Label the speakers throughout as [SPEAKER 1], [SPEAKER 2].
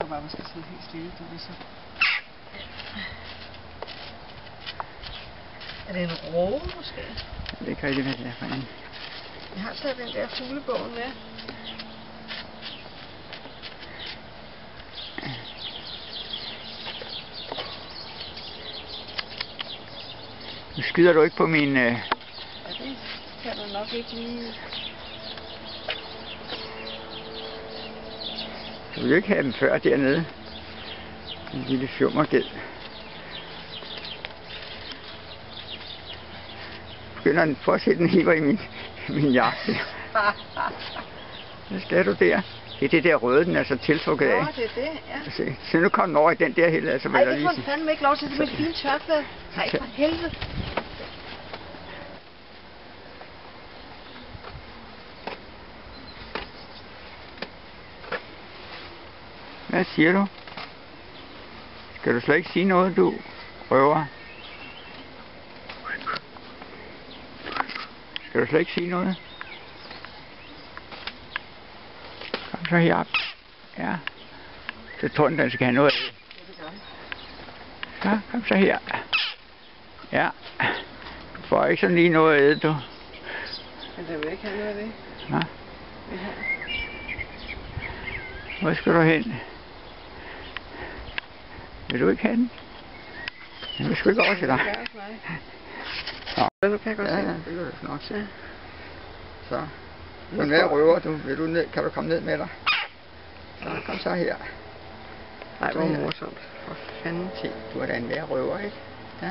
[SPEAKER 1] tror bare, man skal sidde helt stille, du ved så. Er det en råge måske?
[SPEAKER 2] Det kan ikke være derfor.
[SPEAKER 1] Jeg har taget den der fuglebogen med.
[SPEAKER 2] Nu skyder du ikke på min...
[SPEAKER 1] Ja, det kan du nok ikke lige.
[SPEAKER 2] Du vil jo ikke have dem før dernede. En lille fjummerged. Begynder den for at se den hiver i min jakke. Hvad skal du der? Det er det der røde, den er så tiltrukket af.
[SPEAKER 1] Nå, det er det, ja.
[SPEAKER 2] Så nu kom den over i den der hele, altså vil jeg
[SPEAKER 1] det
[SPEAKER 2] lige
[SPEAKER 1] får den fandme ikke lov til, det er mit fine tørklæde. Nej, for helvede.
[SPEAKER 2] Hvad siger du? Skal du slet ikke sige noget, du røver? Skal du slet ikke sige noget? Kom så herop. Ja. Så tror den skal have noget af. Så kom så her. Ja. Du får ikke sådan lige noget at æde, du.
[SPEAKER 1] Men den vil ikke have noget af det.
[SPEAKER 2] Nå. Hvor skal du hen? Vil du ikke have den? Jeg vil sgu ikke over til dig.
[SPEAKER 1] Nå. Nu kan jeg godt se.
[SPEAKER 2] Ja, det kan du nok se. Så. Men hvad røver du? Vil du ned? Kan du komme ned med dig? Så kom så her.
[SPEAKER 1] Nej, hvor morsomt. For fanden.
[SPEAKER 2] Se, du er da en værre røver, ikke? Ja.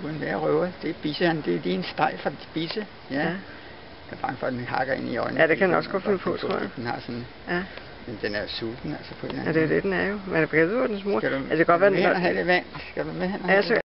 [SPEAKER 2] Du er en værre røver. Det er bisseren. Det er lige en streg fra bisse. Ja. Jeg er bange for, at den hakker ind i øjnene.
[SPEAKER 1] Ja, det kan den også godt finde på, tror jeg.
[SPEAKER 2] Den har sådan... Ja. Men den er jo sulten, altså på en eller anden.
[SPEAKER 1] Ja, det er det, den er jo. Men det er dens mor.
[SPEAKER 2] Skal du
[SPEAKER 1] altså, det kan godt være,
[SPEAKER 2] med hen og have det vand? Skal du med hen og have det vand?